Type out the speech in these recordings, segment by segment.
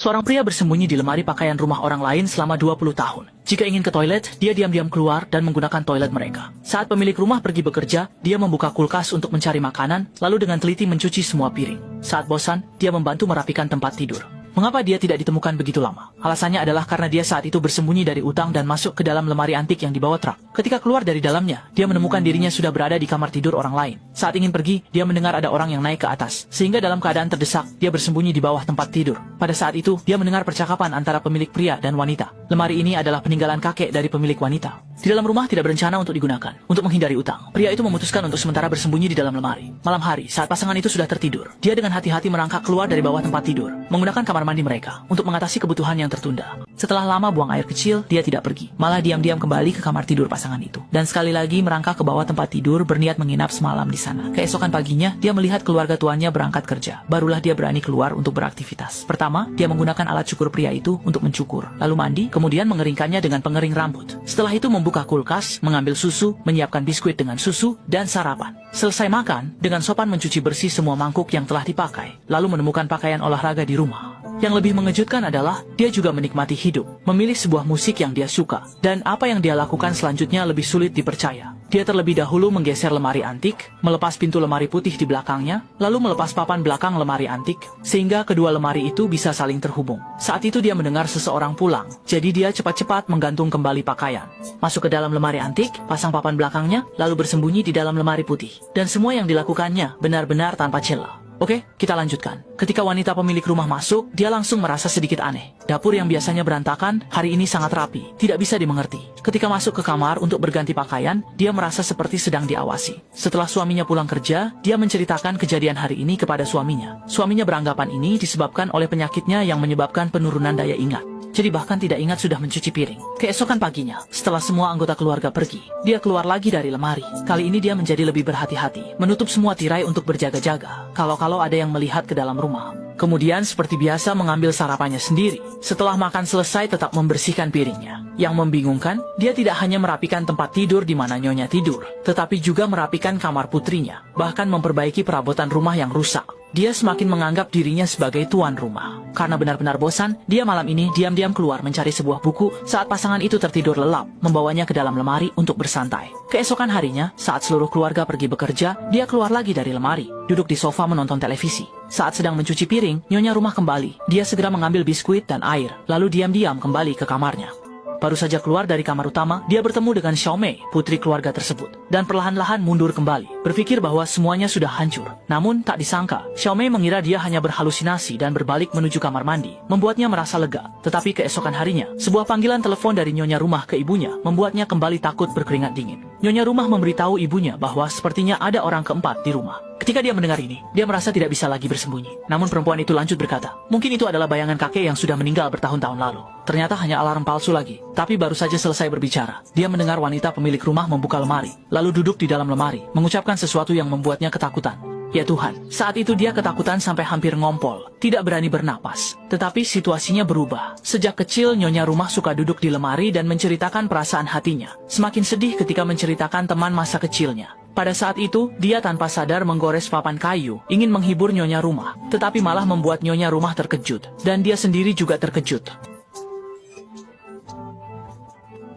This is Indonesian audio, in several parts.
Seorang pria bersembunyi di lemari pakaian rumah orang lain selama 20 tahun. Jika ingin ke toilet, dia diam-diam keluar dan menggunakan toilet mereka. Saat pemilik rumah pergi bekerja, dia membuka kulkas untuk mencari makanan, lalu dengan teliti mencuci semua piring. Saat bosan, dia membantu merapikan tempat tidur. Mengapa dia tidak ditemukan begitu lama? Alasannya adalah karena dia saat itu bersembunyi dari utang dan masuk ke dalam lemari antik yang dibawa truk. Ketika keluar dari dalamnya, dia menemukan dirinya sudah berada di kamar tidur orang lain. Saat ingin pergi, dia mendengar ada orang yang naik ke atas. Sehingga dalam keadaan terdesak, dia bersembunyi di bawah tempat tidur. Pada saat itu, dia mendengar percakapan antara pemilik pria dan wanita. Lemari ini adalah peninggalan kakek dari pemilik wanita. Di dalam rumah tidak berencana untuk digunakan. Untuk menghindari utang, pria itu memutuskan untuk sementara bersembunyi di dalam lemari. Malam hari, saat pasangan itu sudah tertidur, dia dengan hati-hati merangkak keluar dari bawah tempat tidur, menggunakan kamar mandi mereka untuk mengatasi kebutuhan yang tertunda. Setelah lama buang air kecil, dia tidak pergi, malah diam-diam kembali ke kamar tidur pasangan itu. Dan sekali lagi merangkak ke bawah tempat tidur, berniat menginap semalam di sana. Keesokan paginya, dia melihat keluarga tuannya berangkat kerja. Barulah dia berani keluar untuk beraktivitas. Pertama, dia menggunakan alat cukur pria itu untuk mencukur, lalu mandi, kemudian mengeringkannya dengan pengering rambut. Setelah itu membuka kulkas, mengambil susu, menyiapkan biskuit dengan susu, dan sarapan. Selesai makan, dengan sopan mencuci bersih semua mangkuk yang telah dipakai, lalu menemukan pakaian olahraga di rumah. Yang lebih mengejutkan adalah, dia juga menikmati hidup, memilih sebuah musik yang dia suka, dan apa yang dia lakukan selanjutnya lebih sulit dipercaya. Dia terlebih dahulu menggeser lemari antik, melepas pintu lemari putih di belakangnya, lalu melepas papan belakang lemari antik, sehingga kedua lemari itu bisa saling terhubung. Saat itu dia mendengar seseorang pulang, jadi dia cepat-cepat menggantung kembali pakaian. Masuk ke dalam lemari antik, pasang papan belakangnya, lalu bersembunyi di dalam lemari putih. Dan semua yang dilakukannya benar-benar tanpa celah. Oke, kita lanjutkan. Ketika wanita pemilik rumah masuk, dia langsung merasa sedikit aneh. Dapur yang biasanya berantakan, hari ini sangat rapi, tidak bisa dimengerti. Ketika masuk ke kamar untuk berganti pakaian, dia merasa seperti sedang diawasi. Setelah suaminya pulang kerja, dia menceritakan kejadian hari ini kepada suaminya. Suaminya beranggapan ini disebabkan oleh penyakitnya yang menyebabkan penurunan daya ingat. Jadi bahkan tidak ingat sudah mencuci piring. Keesokan paginya, setelah semua anggota keluarga pergi, dia keluar lagi dari lemari. Kali ini dia menjadi lebih berhati-hati, menutup semua tirai untuk berjaga-jaga, kalau ada yang melihat ke dalam rumah. Kemudian seperti biasa mengambil sarapannya sendiri. Setelah makan selesai tetap membersihkan piringnya. Yang membingungkan, dia tidak hanya merapikan tempat tidur di mana nyonya tidur, tetapi juga merapikan kamar putrinya, bahkan memperbaiki perabotan rumah yang rusak. Dia semakin menganggap dirinya sebagai tuan rumah. Karena benar-benar bosan, dia malam ini diam-diam keluar mencari sebuah buku saat pasangan itu tertidur lelap, membawanya ke dalam lemari untuk bersantai. Keesokan harinya, saat seluruh keluarga pergi bekerja, dia keluar lagi dari lemari, duduk di sofa menonton televisi. Saat sedang mencuci piring, nyonya rumah kembali. Dia segera mengambil biskuit dan air, lalu diam-diam kembali ke kamarnya. Baru saja keluar dari kamar utama, dia bertemu dengan Xiaomei, putri keluarga tersebut, dan perlahan-lahan mundur kembali, berpikir bahwa semuanya sudah hancur. Namun tak disangka, Xiaomei mengira dia hanya berhalusinasi dan berbalik menuju kamar mandi, membuatnya merasa lega. Tetapi keesokan harinya, sebuah panggilan telepon dari nyonya rumah ke ibunya membuatnya kembali takut berkeringat dingin. Nyonya rumah memberitahu ibunya bahwa sepertinya ada orang keempat di rumah. Ketika dia mendengar ini, dia merasa tidak bisa lagi bersembunyi. Namun perempuan itu lanjut berkata, mungkin itu adalah bayangan kakek yang sudah meninggal bertahun-tahun lalu. Ternyata hanya alarm palsu lagi. Tapi baru saja selesai berbicara, dia mendengar wanita pemilik rumah membuka lemari, lalu duduk di dalam lemari, mengucapkan sesuatu yang membuatnya ketakutan. Ya Tuhan, saat itu dia ketakutan sampai hampir ngompol, tidak berani bernapas. Tetapi situasinya berubah. Sejak kecil, nyonya rumah suka duduk di lemari dan menceritakan perasaan hatinya. Semakin sedih ketika menceritakan teman masa kecilnya. Pada saat itu, dia tanpa sadar menggores papan kayu, ingin menghibur nyonya rumah, tetapi malah membuat nyonya rumah terkejut, dan dia sendiri juga terkejut.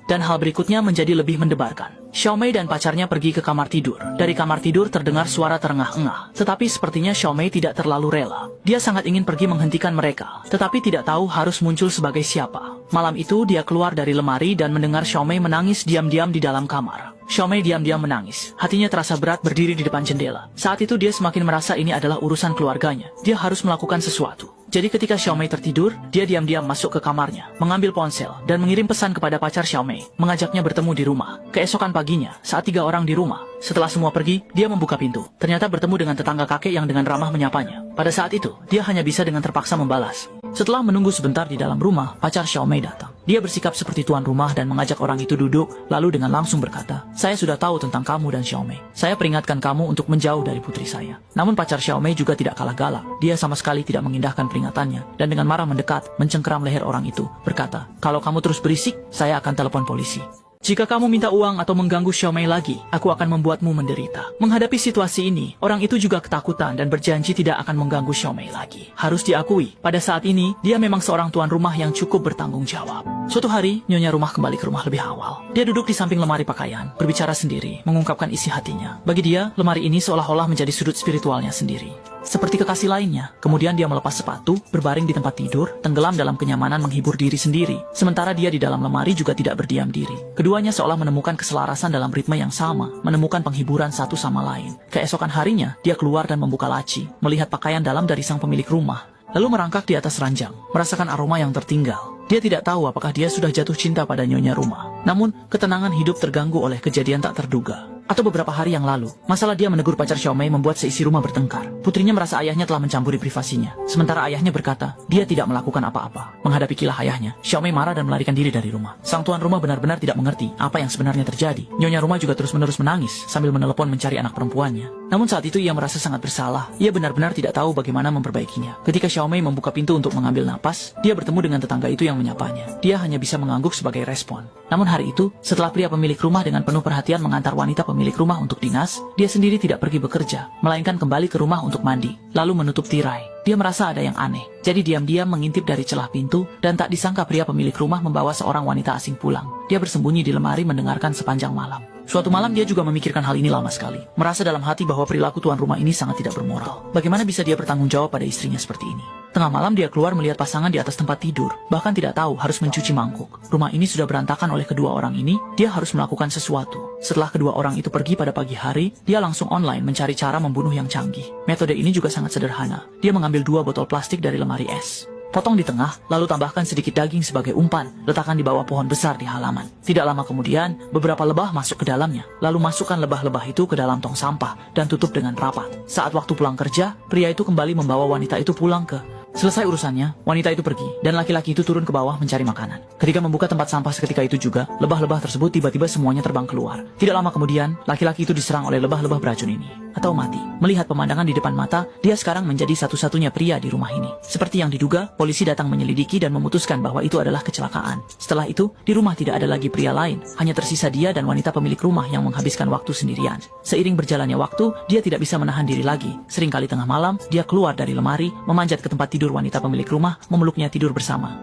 Dan hal berikutnya menjadi lebih mendebarkan. Xiaomei dan pacarnya pergi ke kamar tidur. Dari kamar tidur terdengar suara terengah-engah. Tetapi sepertinya Xiaomei tidak terlalu rela. Dia sangat ingin pergi menghentikan mereka, tetapi tidak tahu harus muncul sebagai siapa. Malam itu dia keluar dari lemari dan mendengar Xiaomei menangis diam-diam di dalam kamar. Xiaomei diam-diam menangis. Hatinya terasa berat berdiri di depan jendela. Saat itu dia semakin merasa ini adalah urusan keluarganya. Dia harus melakukan sesuatu. Jadi ketika Xiaomei tertidur, dia diam-diam masuk ke kamarnya, mengambil ponsel, dan mengirim pesan kepada pacar Xiaomei, mengajaknya bertemu di rumah. Keesokan paginya, saat 3 orang di rumah, setelah semua pergi, dia membuka pintu. Ternyata bertemu dengan tetangga kakek yang dengan ramah menyapanya. Pada saat itu, dia hanya bisa dengan terpaksa membalas. Setelah menunggu sebentar di dalam rumah, pacar Xiaomei datang. Dia bersikap seperti tuan rumah dan mengajak orang itu duduk, lalu dengan langsung berkata, "Saya sudah tahu tentang kamu dan Xiaomei. Saya peringatkan kamu untuk menjauh dari putri saya." Namun pacar Xiaomei juga tidak kalah galak. Dia sama sekali tidak mengindahkan peringatannya, dan dengan marah mendekat, mencengkeram leher orang itu, berkata, "Kalau kamu terus berisik, saya akan telepon polisi." Jika kamu minta uang atau mengganggu Xiaomei lagi, aku akan membuatmu menderita. Menghadapi situasi ini, orang itu juga ketakutan dan berjanji tidak akan mengganggu Xiaomei lagi. Harus diakui, pada saat ini, dia memang seorang tuan rumah yang cukup bertanggung jawab. Suatu hari, nyonya rumah kembali ke rumah lebih awal. Dia duduk di samping lemari pakaian, berbicara sendiri, mengungkapkan isi hatinya. Bagi dia, lemari ini seolah-olah menjadi sudut spiritualnya sendiri. Seperti kekasih lainnya, kemudian dia melepas sepatu, berbaring di tempat tidur, tenggelam dalam kenyamanan menghibur diri sendiri. Sementara dia di dalam lemari juga tidak berdiam diri. Keduanya seolah menemukan keselarasan dalam ritme yang sama, menemukan penghiburan satu sama lain. Keesokan harinya, dia keluar dan membuka laci, melihat pakaian dalam dari sang pemilik rumah, lalu merangkak di atas ranjang, merasakan aroma yang tertinggal. Dia tidak tahu apakah dia sudah jatuh cinta pada nyonya rumah. Namun, ketenangan hidup terganggu oleh kejadian tak terduga. Atau beberapa hari yang lalu, masalah dia menegur pacar Xiaomei membuat seisi rumah bertengkar. Putrinya merasa ayahnya telah mencampuri privasinya. Sementara ayahnya berkata, dia tidak melakukan apa-apa. Menghadapi kilah ayahnya, Xiaomei marah dan melarikan diri dari rumah. Sang tuan rumah benar-benar tidak mengerti apa yang sebenarnya terjadi. Nyonya rumah juga terus-menerus menangis sambil menelepon mencari anak perempuannya. Namun saat itu ia merasa sangat bersalah. Ia benar-benar tidak tahu bagaimana memperbaikinya. Ketika Xiaomei membuka pintu untuk mengambil napas, dia bertemu dengan tetangga itu yang menyapanya. Dia hanya bisa mengangguk sebagai respon. Namun hari itu, setelah pria pemilik rumah dengan penuh perhatian mengantar wanita pemilik rumah untuk dinas, dia sendiri tidak pergi bekerja, melainkan kembali ke rumah untuk mandi, lalu menutup tirai. Dia merasa ada yang aneh, jadi diam-diam mengintip dari celah pintu, dan tak disangka pria pemilik rumah membawa seorang wanita asing pulang. Dia bersembunyi di lemari mendengarkan sepanjang malam. Suatu malam dia juga memikirkan hal ini lama sekali, merasa dalam hati bahwa perilaku tuan rumah ini sangat tidak bermoral. Bagaimana bisa dia bertanggung jawab pada istrinya seperti ini? Tengah malam dia keluar melihat pasangan di atas tempat tidur, bahkan tidak tahu harus mencuci mangkuk. Rumah ini sudah berantakan oleh kedua orang ini, dia harus melakukan sesuatu. Setelah kedua orang itu pergi pada pagi hari, dia langsung online mencari cara membunuh yang canggih. Metode ini juga sangat sederhana. Dia mengambil 2 botol plastik dari lemari es. Potong di tengah, lalu tambahkan sedikit daging sebagai umpan, letakkan di bawah pohon besar di halaman. Tidak lama kemudian, beberapa lebah masuk ke dalamnya, lalu masukkan lebah-lebah itu ke dalam tong sampah, dan tutup dengan rapat. Saat waktu pulang kerja, pria itu kembali membawa wanita itu pulang ke... Selesai urusannya, wanita itu pergi, dan laki-laki itu turun ke bawah mencari makanan. Ketika membuka tempat sampah seketika itu juga, lebah-lebah tersebut tiba-tiba semuanya terbang keluar. Tidak lama kemudian, laki-laki itu diserang oleh lebah-lebah beracun ini. Atau mati. Melihat pemandangan di depan mata, dia sekarang menjadi satu-satunya pria di rumah ini. Seperti yang diduga, polisi datang menyelidiki dan memutuskan bahwa itu adalah kecelakaan. Setelah itu, di rumah tidak ada lagi pria lain. Hanya tersisa dia dan wanita pemilik rumah yang menghabiskan waktu sendirian. Seiring berjalannya waktu, dia tidak bisa menahan diri lagi. Seringkali tengah malam, dia keluar dari lemari, memanjat ke tempat tidur wanita pemilik rumah, memeluknya tidur bersama.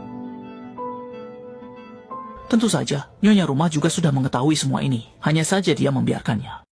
Tentu saja, nyonya rumah juga sudah mengetahui semua ini. Hanya saja dia membiarkannya.